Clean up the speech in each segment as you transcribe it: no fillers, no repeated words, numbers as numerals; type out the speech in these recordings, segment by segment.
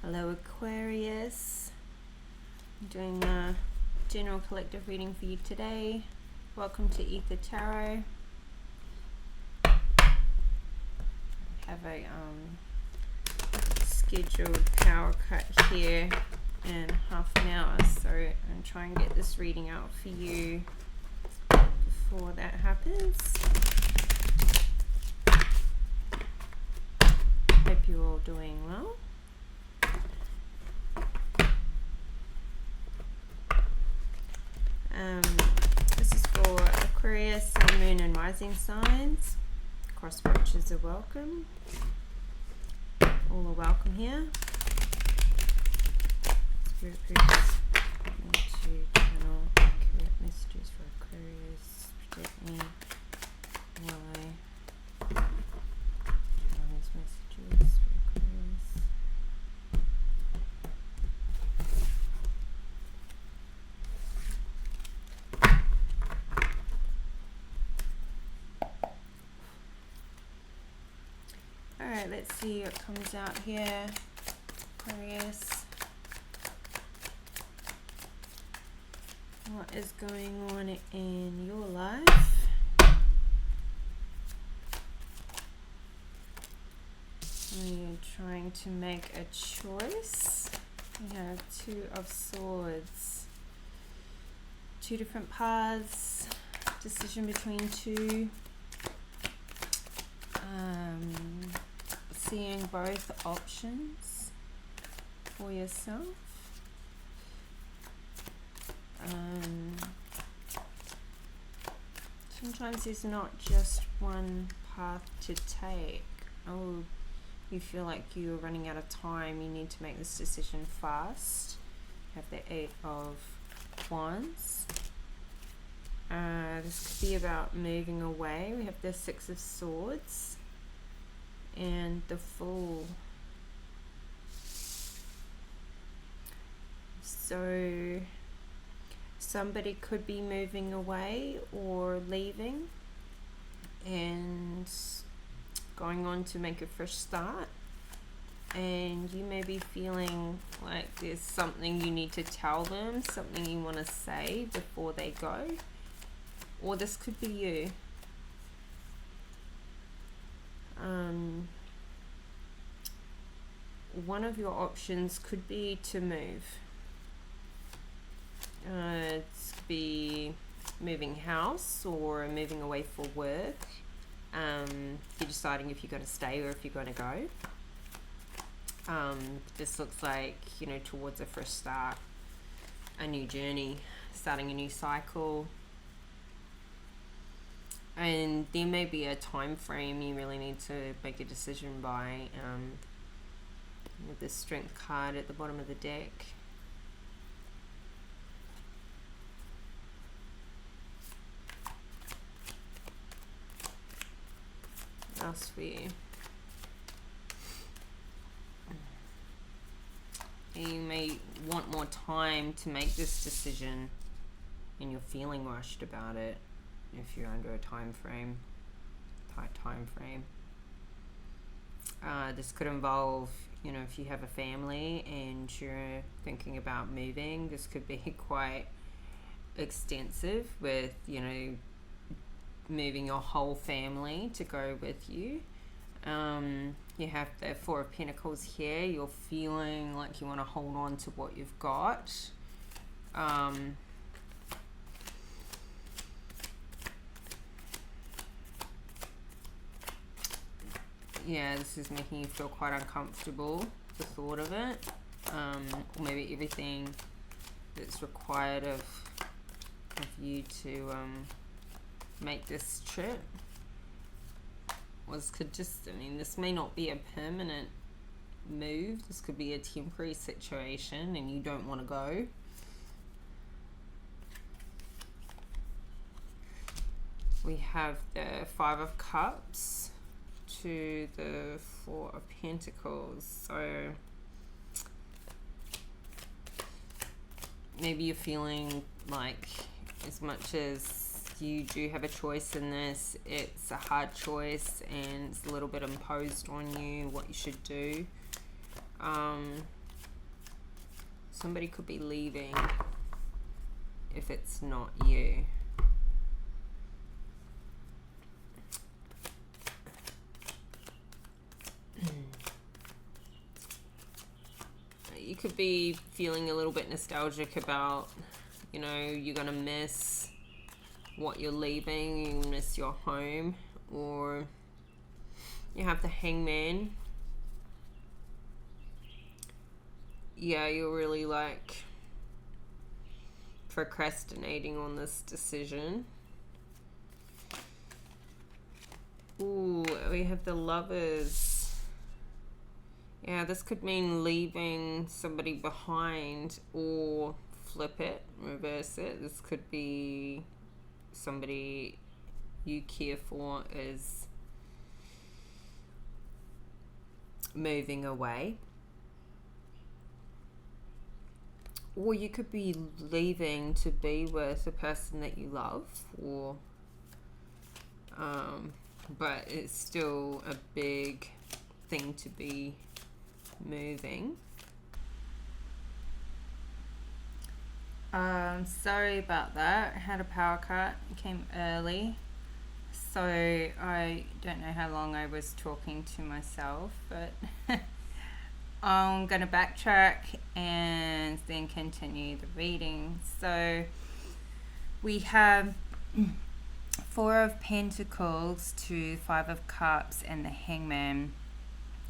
Hello Aquarius, I'm doing a general collective reading for you today. Welcome to Ether Tarot. I have a scheduled power cut here in half an hour, so I'm trying to get this reading out for you before that happens. Hope you're all doing well. This is for Aquarius, Sun, Moon and Rising signs. Cross watchers are welcome. All are welcome here. Spirit groups, want me to channel accurate messages for Aquarius. Protect me while I channel these messages for Aquarius. Alright, let's see what comes out here, Aquarius. What is going on in your life? Are you trying to make a choice? We have Two of Swords. Two different paths. Decision between two. Seeing both options for yourself. Sometimes there's not just one path to take. Oh, you feel like you're running out of time, you need to make this decision fast. You have the Eight of Wands. This could be about moving away. We have the Six of Swords and the Fool. So somebody could be moving away or leaving and going on to make a fresh start, and you may be feeling like there's something you need to tell them, something you want to say before they go, or this could be you. One of your options could be to move. It could be moving house or moving away for work. You're deciding if you're going to stay or if you're going to go. This looks like, you know, towards a fresh start, a new journey, starting a new cycle. And there may be a time frame you really need to make a decision by. With the Strength card at the bottom of the deck. What else for you? You may want more time to make this decision and you're feeling rushed about it if you're under a tight time frame. This could involve, you know, if you have a family and you're thinking about moving, this could be quite extensive with, you know, moving your whole family to go with you. You have the Four of Pentacles here. You're feeling like you want to hold on to what you've got. Yeah, this is making you feel quite uncomfortable, the thought of it. Or maybe everything that's required of you to make this trip this may not be a permanent move. This could be a temporary situation and you don't want to go. We have the Five of Cups to the Four of Pentacles. So maybe you're feeling like, as much as you do have a choice in this, it's a hard choice and it's a little bit imposed on you what you should do. Somebody could be leaving if it's not you. You could be feeling a little bit nostalgic about, you know, you're gonna miss what you're leaving, you miss your home, or you have the Hangman. Yeah, you're really like procrastinating on this decision. Ooh, we have the Lovers. Yeah, this could mean leaving somebody behind, or flip it, reverse it. This could be somebody you care for is moving away. Or you could be leaving to be with a person that you love, or but it's still a big thing to be moving. Sorry about that. I had a power cut. It came early, so I don't know how long I was talking to myself, but I'm gonna backtrack and then continue the reading. So we have Four of Pentacles to Five of Cups and the Hangman.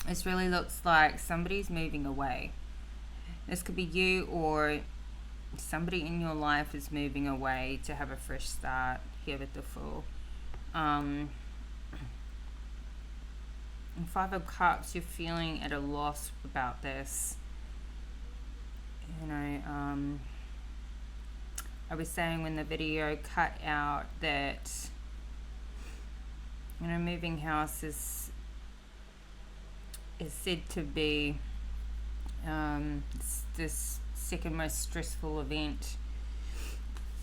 This really looks like somebody's moving away. This could be you, or somebody in your life is moving away to have a fresh start here with the Fool. And Five of Cups, you're feeling at a loss about this. You know, I was saying when the video cut out that, you know, moving house is said to be this second most stressful event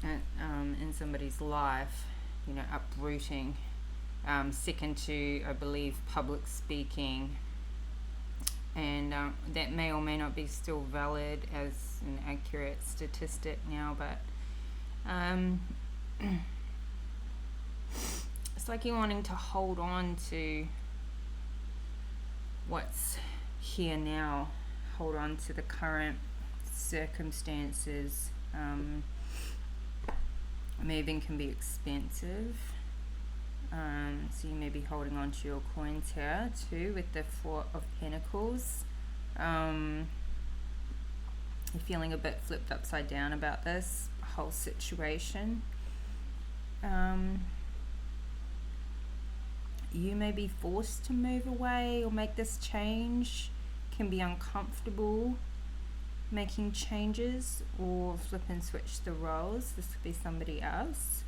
in somebody's life. You know, uprooting. Second to, I believe, public speaking, and that may or may not be still valid as an accurate statistic now, but it's like you're wanting to hold on to what's here now, hold on to the current circumstances. Moving can be expensive. So you may be holding on to your coins here too with the Four of Pentacles. You're feeling a bit flipped upside down about this whole situation. You may be forced to move away or make this change. Can be uncomfortable making changes, or flip and switch the roles. This could be somebody else.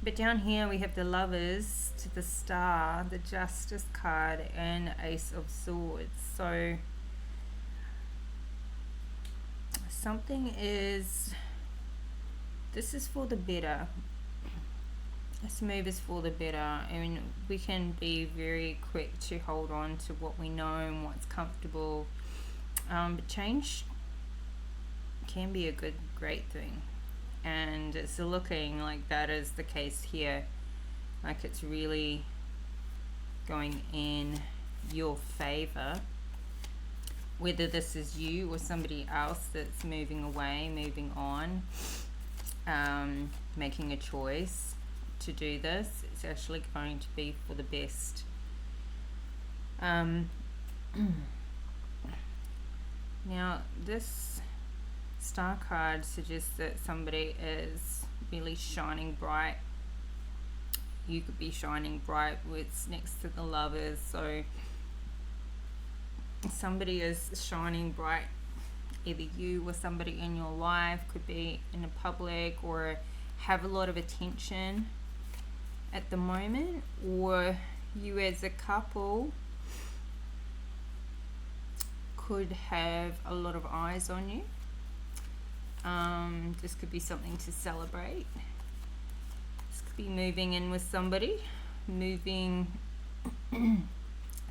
But down here we have the Lovers to the Star, the Justice card, and Ace of Swords. So something is, this is for the better. This move is for the better. I mean, we can be very quick to hold on to what we know and what's comfortable. But change can be a great thing. And it's looking like that is the case here. Like it's really going in your favor. Whether this is you or somebody else that's moving away, moving on, making a choice to do this, it's actually going to be for the best. Now this Star card suggests that somebody is really shining bright. You could be shining bright with next to the Lovers, so somebody is shining bright. Either you or somebody in your life could be in a public or have a lot of attention at the moment, or you as a couple could have a lot of eyes on you. This could be something to celebrate. This could be moving in with somebody,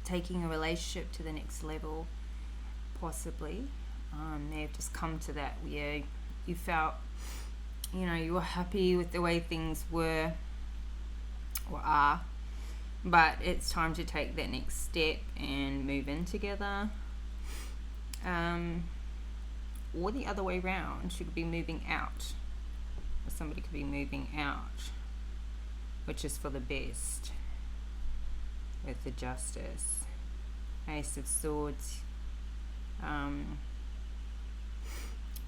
taking a relationship to the next level. possibly. May have just come to that where you felt, you know, you were happy with the way things were or are, but it's time to take that next step and move in together. Or the other way around, you could be moving out, or somebody could be moving out, which is for the best with the Justice, Ace of Swords.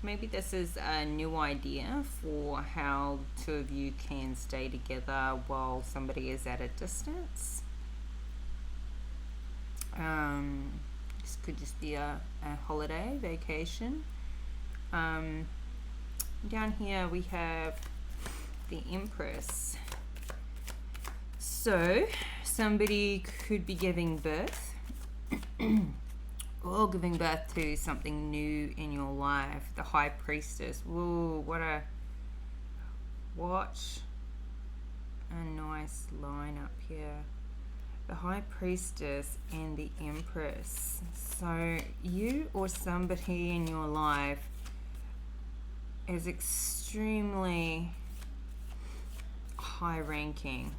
Maybe this is a new idea for how two of you can stay together while somebody is at a distance. This could just be a holiday, vacation. Down here we have the Empress. So somebody could be giving birth or giving birth to something new in your life. The High Priestess. Whoa, what a nice line up here. The High Priestess and the Empress. So you or somebody in your life is extremely high ranking.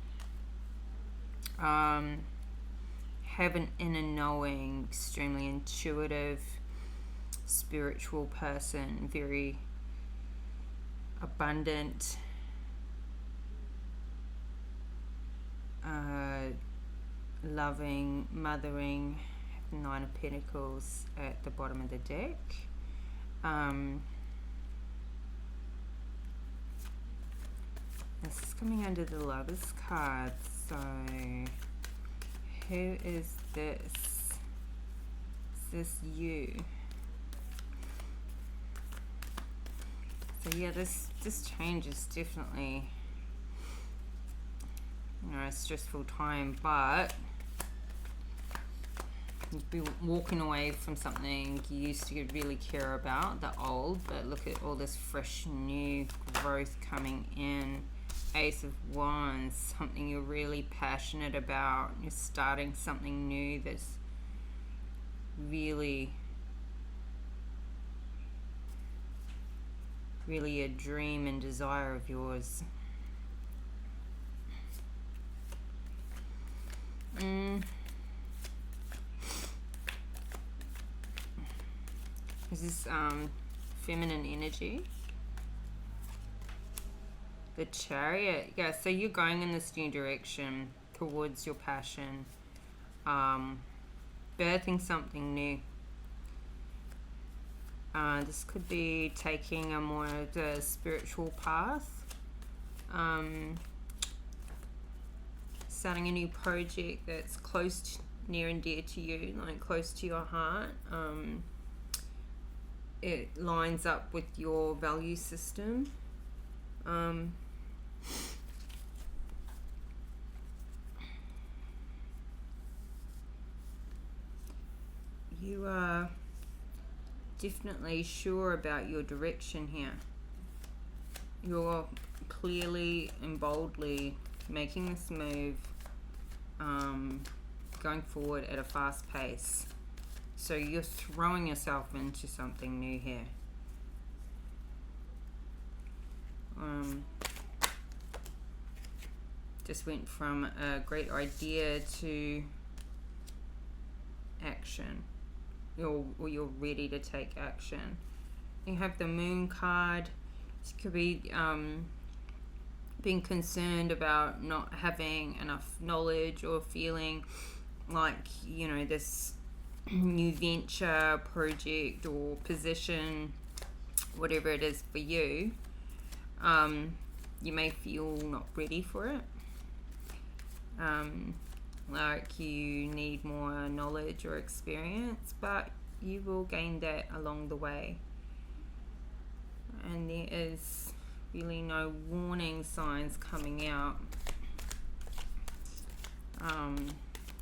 Have an inner knowing, extremely intuitive, spiritual person, very abundant, loving, mothering. Nine of Pentacles at the bottom of the deck. This is coming under the Lovers card. So who is this? Is this you? So yeah, this change is definitely, you know, a stressful time, but you'd be walking away from something you used to really care about, the old, but look at all this fresh new growth coming in. Ace of Wands, something you're really passionate about. You're starting something new that's really a dream and desire of yours. Is this feminine energy? The Chariot. Yeah, so you're going in this new direction towards your passion, birthing something new. This could be taking a more of the spiritual path, starting a new project that's near and dear to you, like close to your heart. It lines up with your value system. You are definitely sure about your direction here. You're clearly and boldly making this move, going forward at a fast pace. So you're throwing yourself into something new here. Just went from a great idea to action. You're ready to take action. You have the Moon card. This could be being concerned about not having enough knowledge or feeling like, you know, this new venture, project or position, whatever it is for you, you may feel not ready for it. Like you need more knowledge or experience, but you will gain that along the way. And there is really no warning signs coming out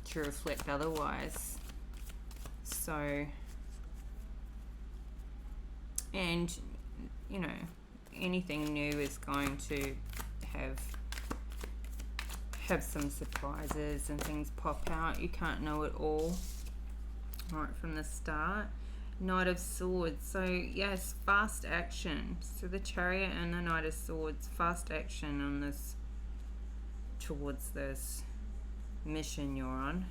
to reflect otherwise. So, and you know, anything new is going to have some surprises and things pop out. You can't know it all right from the start. Knight of Swords. So yes, fast action. So the Chariot and the Knight of Swords, fast action on this, towards this mission you're on.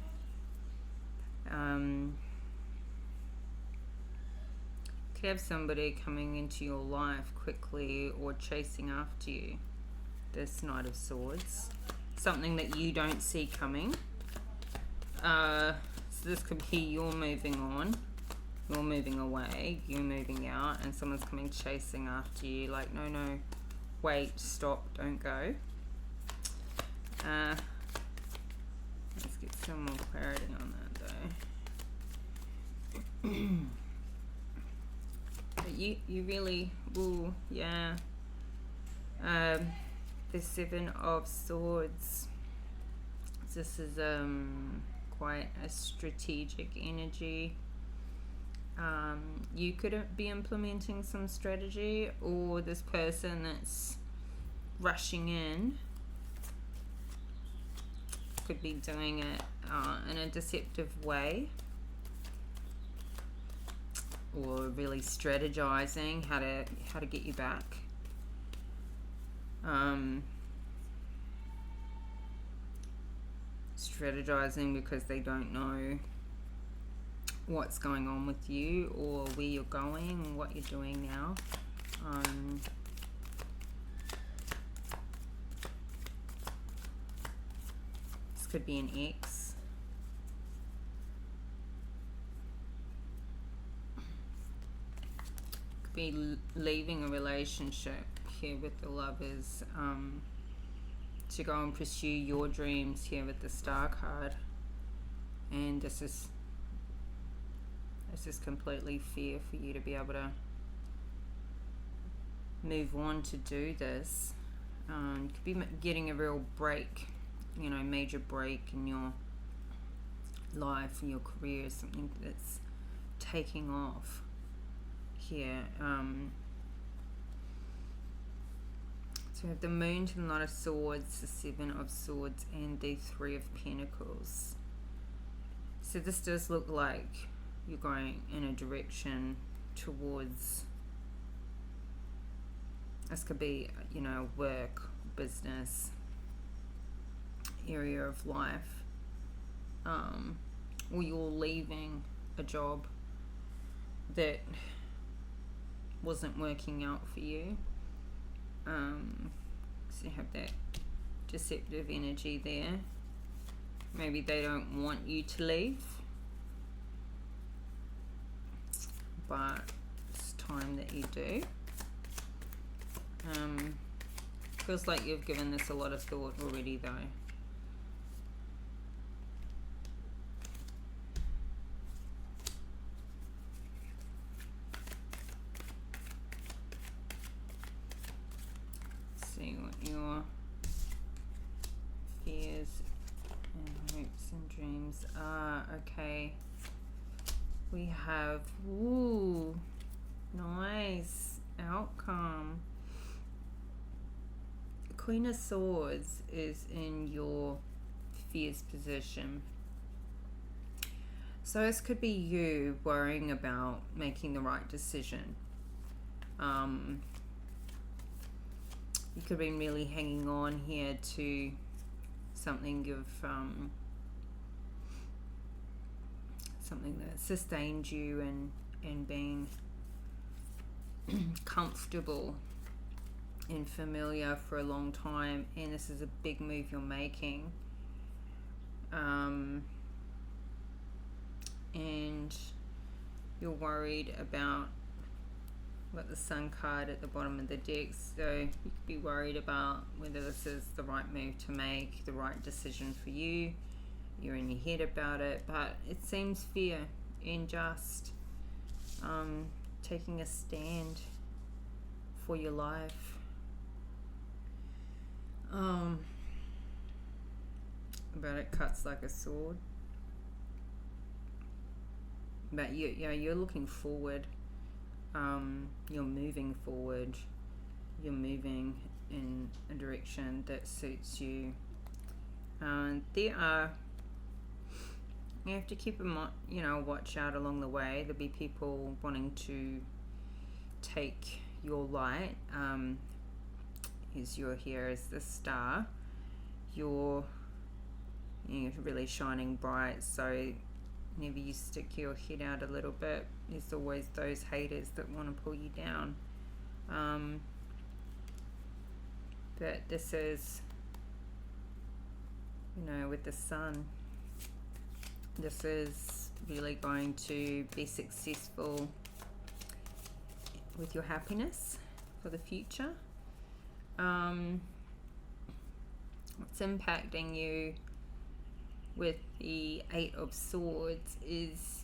Could have somebody coming into your life quickly or chasing after you. This Knight of Swords. Something that you don't see coming. So this could be you're moving on, you're moving away, you're moving out, and someone's coming chasing after you like, no, wait, stop, don't go. Let's get some more clarity on that though. But you really, ooh, yeah. The Seven of Swords. This is quite a strategic energy. You could be implementing some strategy, or this person that's rushing in could be doing it in a deceptive way, or really strategizing how to get you back. Strategizing because they don't know what's going on with you, or where you're going, what you're doing now. This could be an ex. Could be leaving a relationship here with the Lovers, to go and pursue your dreams here with the Star card. And this is completely fair for you to be able to move on to do this. You could be getting a real break, you know, major break in your life, in your career, something that's taking off here. So we have the Moon to the Knight of Swords, the Seven of Swords, and the Three of Pentacles. So this does look like you're going in a direction towards, this could be, you know, work, business, area of life, or you're leaving a job that wasn't working out for you. So you have that deceptive energy there. Maybe they don't want you to leave, but it's time that you do. Feels like you've given this a lot of thought already though. See what your fears and hopes and dreams are. Okay, we have, ooh, nice outcome. Queen of Swords is in your fears position. So this could be you worrying about making the right decision. You could be really hanging on here to something you've something that sustained you and being comfortable and familiar for a long time, and this is a big move you're making, and you're worried about what the Sun card at the bottom of the deck. So you could be worried about whether this is the right move to make, the right decision for you. You're in your head about it, but it seems fair and just, taking a stand for your life. But it cuts like a sword. But you're looking forward. You're moving forward. You're moving in a direction that suits you. There are You have to keep watch out along the way. There'll be people wanting to take your light. As you're here as the star, you're really shining bright. So whenever you stick your head out a little bit, there's always those haters that want to pull you down. But this is, with the sun, this is really going to be successful with your happiness for the future. What's impacting you with the Eight of Swords is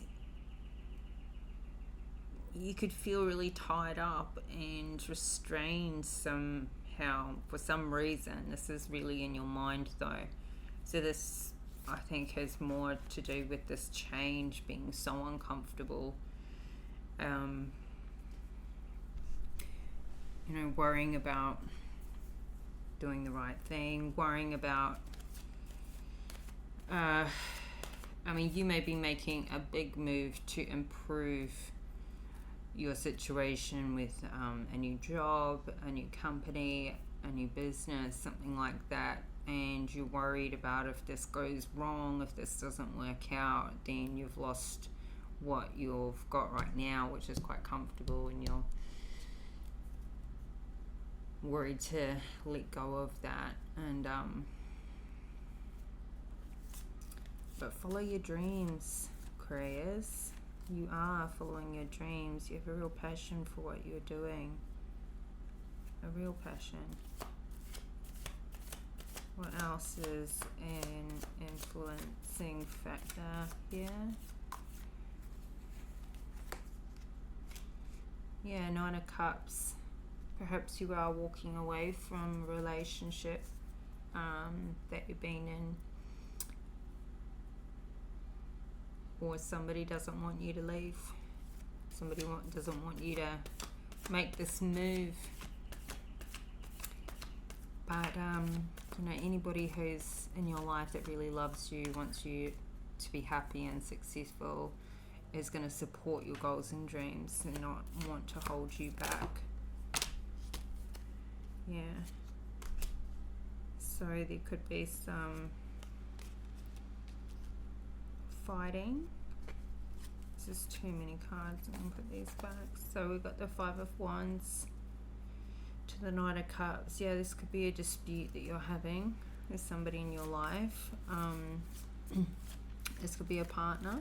you could feel really tied up and restrained somehow for some reason. This is really in your mind though. So this, I think, has more to do with this change being so uncomfortable. Worrying about doing the right thing, worrying about you may be making a big move to improve your situation with a new job, a new company, a new business, something like that, and you're worried about if this goes wrong, if this doesn't work out, then you've lost what you've got right now, which is quite comfortable, and you're worried to let go of that. And but follow your dreams, Aquarius. You are following your dreams. You have a real passion for what you're doing. A real passion. What else is an influencing factor here? Yeah, Nine of Cups. Perhaps you are walking away from a relationship that you've been in, or somebody doesn't want you to leave. Somebody doesn't want you to make this move. But anybody who's in your life that really loves you, wants you to be happy and successful, is going to support your goals and dreams and not want to hold you back. Yeah. So there could be some fighting. This is too many cards. I'm going to put these back. So we've got the Five of Wands to the Knight of Cups. Yeah, this could be a dispute that you're having with somebody in your life. This could be a partner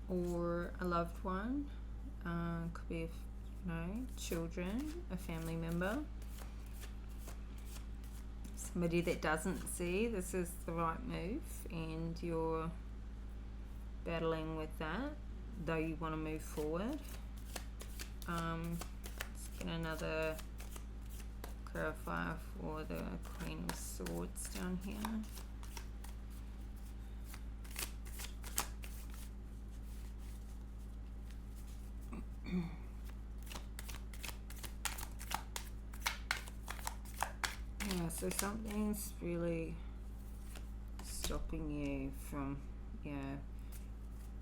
or a loved one. Could be children, a family member. Somebody that doesn't see this is the right move, and you're battling with that, though you want to move forward. Let's get another clarifier for the Queen of Swords down here. Yeah, so something's really stopping you from,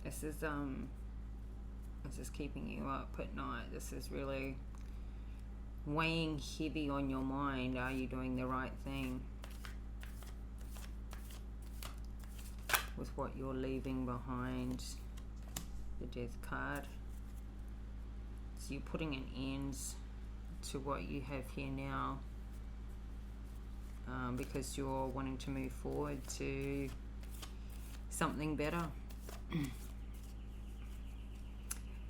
this is keeping you up at night. This is really weighing heavy on your mind. Are you doing the right thing with what you're leaving behind? The Death card. So you're putting an end to what you have here now, because you're wanting to move forward to something better.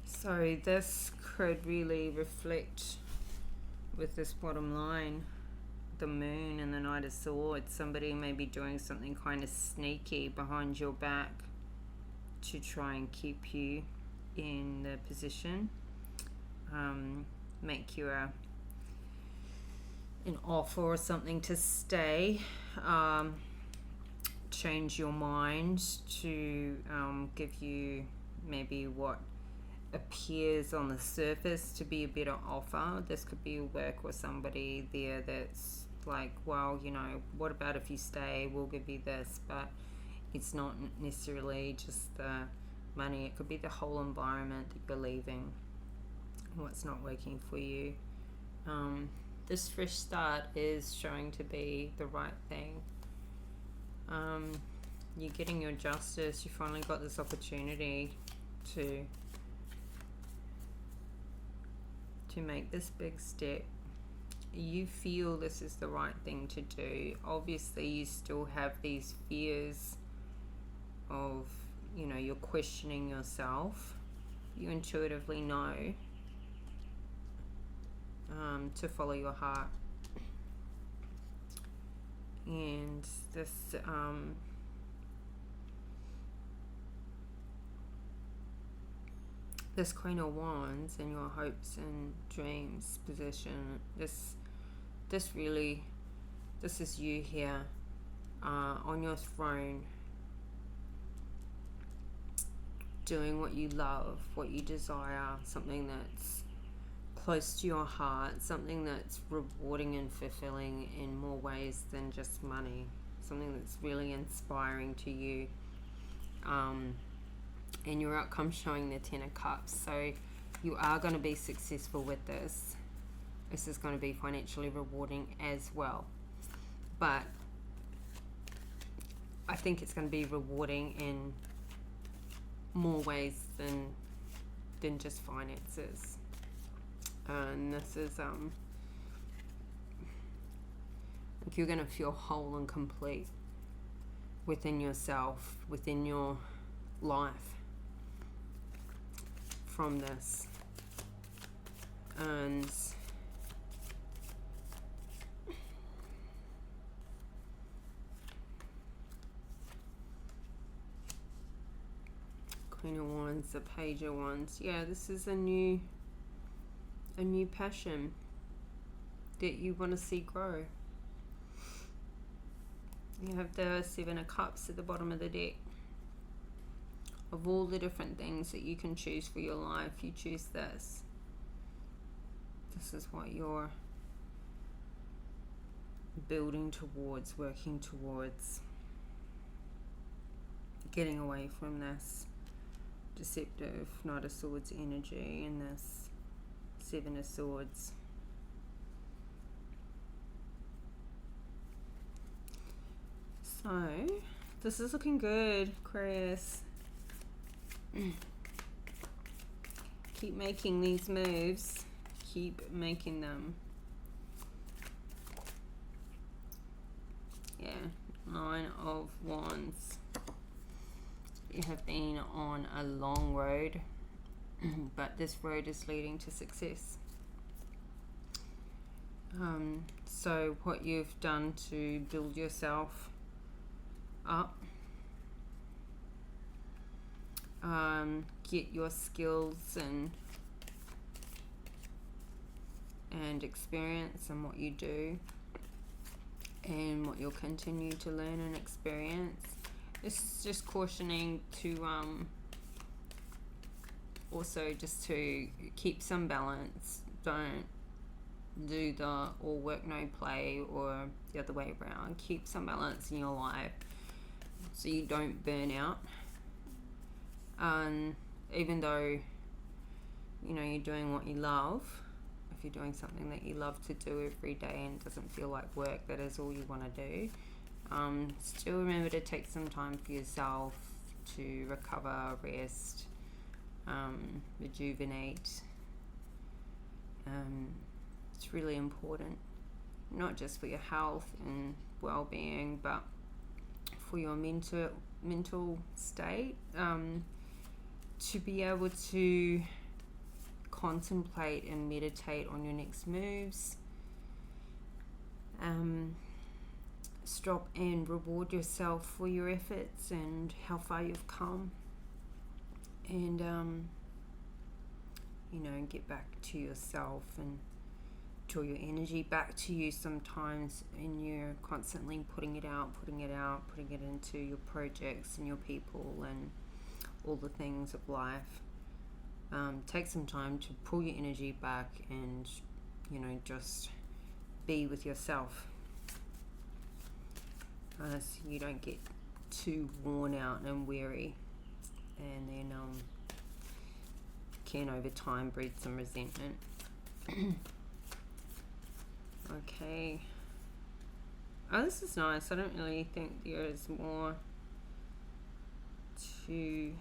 So this could really reflect with this bottom line, the Moon and the Knight of Swords. Somebody may be doing something kind of sneaky behind your back to try and keep you in the position, make you an offer or something to stay, change your mind to give you maybe what appears on the surface to be a better offer. This could be a work with somebody there that's like, well, what about if you stay, we'll give you this. But It's not necessarily just the money. It could be the whole environment that you're leaving, what's not working for you. This fresh start is showing to be the right thing. You're getting your justice. You finally got this opportunity to make this big step. You feel this is the right thing to do. Obviously you still have these fears of, you know, you're questioning yourself. You intuitively know to follow your heart. And this Queen of Wands in your hopes and dreams position, this is you here on your throne, doing what you love, what you desire, something that's close to your heart, something that's rewarding and fulfilling in more ways than just money, something that's really inspiring to you. And your outcome showing the Ten of Cups, so you are going to be successful with this. This is going to be financially rewarding as well, but I think it's going to be rewarding in more ways than just finances. And this is like you're going to feel whole and complete within yourself, within your life from this. And Queen of Wands, the Page of Wands. Yeah, this is a new passion that you want to see grow. You have the Seven of Cups at the bottom of the deck. Of all the different things that you can choose for your life, you choose this. This is what you're building towards, working towards. Getting away from this deceptive Knight of Swords energy and this Seven of Swords. So, this is looking good, Aquarius. Keep making these moves. Keep making them. Yeah, Nine of Wands. You have been on a long road, but this road is leading to success. So what you've done to build yourself up, get your skills and experience in what you do and what you'll continue to learn and experience. This is just cautioning to also just to keep some balance. Don't do the all work no play or the other way around. Keep some balance in your life so you don't burn out. Even though, you know, you're doing what you love, if you're doing something that you love to do every day and it doesn't feel like work, that is all you want to do, still remember to take some time for yourself to recover, rest, rejuvenate. It's really important, not just for your health and well-being, but for your mental state, to be able to contemplate and meditate on your next moves. Stop and reward yourself for your efforts and how far you've come, and you know, get back to yourself and draw your energy back to you sometimes, and you're constantly putting it into your projects and your people and all the things of life. Take some time to pull your energy back and, you know, just be with yourself, so you don't get too worn out and weary, and then can over time breed some resentment. Okay. Oh, this is nice. I don't really think there is more to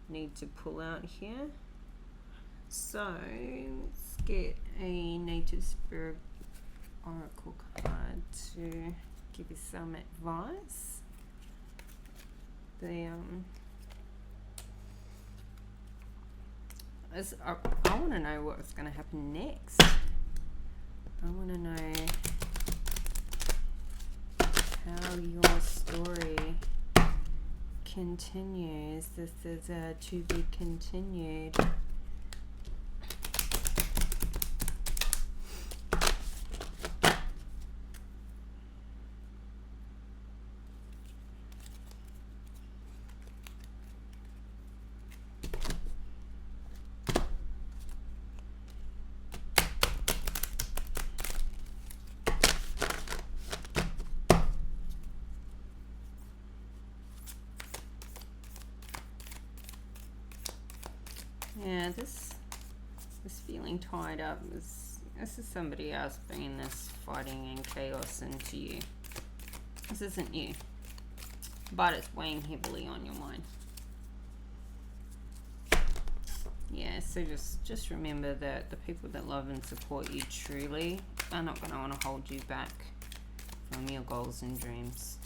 need to pull out here. So let's get a Native Spirit Oracle card to give you some advice. I want to know what's going to happen next. I want to know how your story continues. This is to be continued. Yeah, this feeling tied up this is somebody else bringing this fighting and chaos into you. This isn't you, but it's weighing heavily on your mind. Yeah, so just remember that the people that love and support you truly are not going to want to hold you back from your goals and dreams.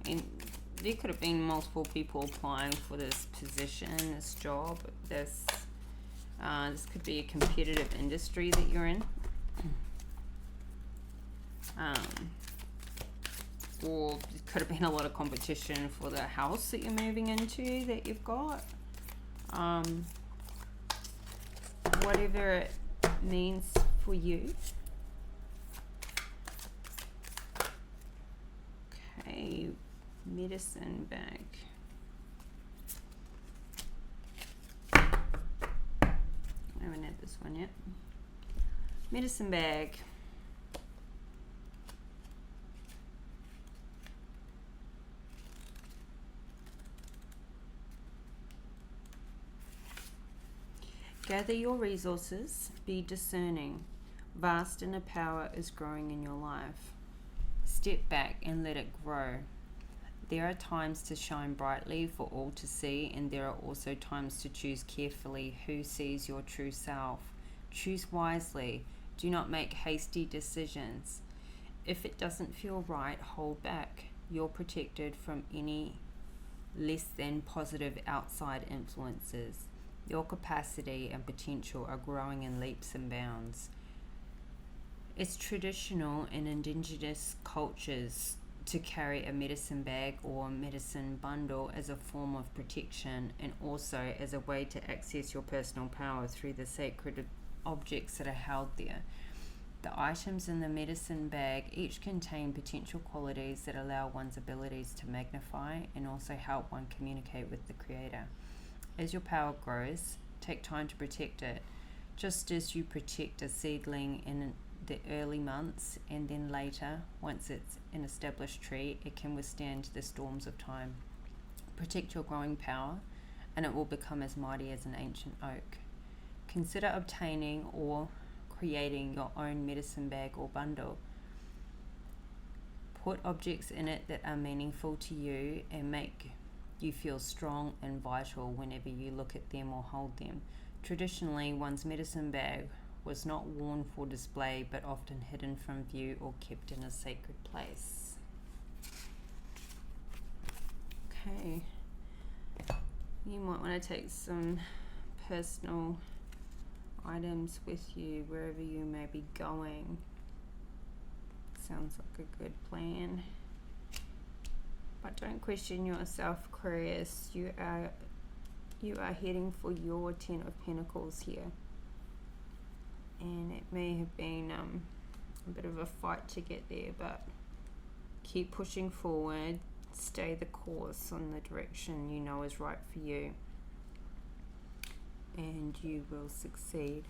And there could have been multiple people applying for this position, this job. This could be a competitive industry that you're in, or it could have been a lot of competition for the house that you're moving into that you've got. Whatever it means for you. Okay. Medicine bag. I haven't had this one yet. Medicine bag. Gather your resources, be discerning. Vast inner power is growing in your life. Step back and let it grow. There are times to shine brightly for all to see, and there are also times to choose carefully who sees your true self. Choose wisely. Do not make hasty decisions. If it doesn't feel right, hold back. You're protected from any less than positive outside influences. Your capacity and potential are growing in leaps and bounds. It's traditional in indigenous cultures to carry a medicine bag or medicine bundle as a form of protection, and also as a way to access your personal power through the sacred objects that are held there. The items in the medicine bag each contain potential qualities that allow one's abilities to magnify and also help one communicate with the Creator. As your power grows, take time to protect it, just as you protect a seedling in the early months, and then later, once it's an established tree, it can withstand the storms of time. Protect your growing power, and it will become as mighty as an ancient oak. Consider obtaining or creating your own medicine bag or bundle. Put objects in it that are meaningful to you and make you feel strong and vital whenever you look at them or hold them. Traditionally, one's medicine bag was not worn for display, but often hidden from view or kept in a sacred place. Okay, you might want to take some personal items with you wherever you may be going. Sounds like a good plan. But don't question yourself, Aquarius. You are heading for your 10 of Pentacles here. And it may have been a bit of a fight to get there, but keep pushing forward. Stay the course on the direction you know is right for you, and you will succeed.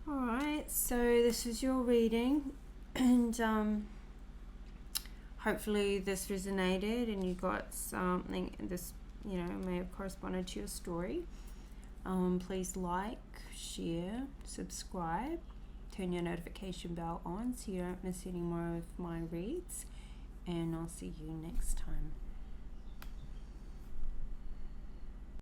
Alright, so this is your reading, and hopefully this resonated and you got something, this, you know, may have corresponded to your story. Please like, share, subscribe, turn your notification bell on so you don't miss any more of my reads, and I'll see you next time.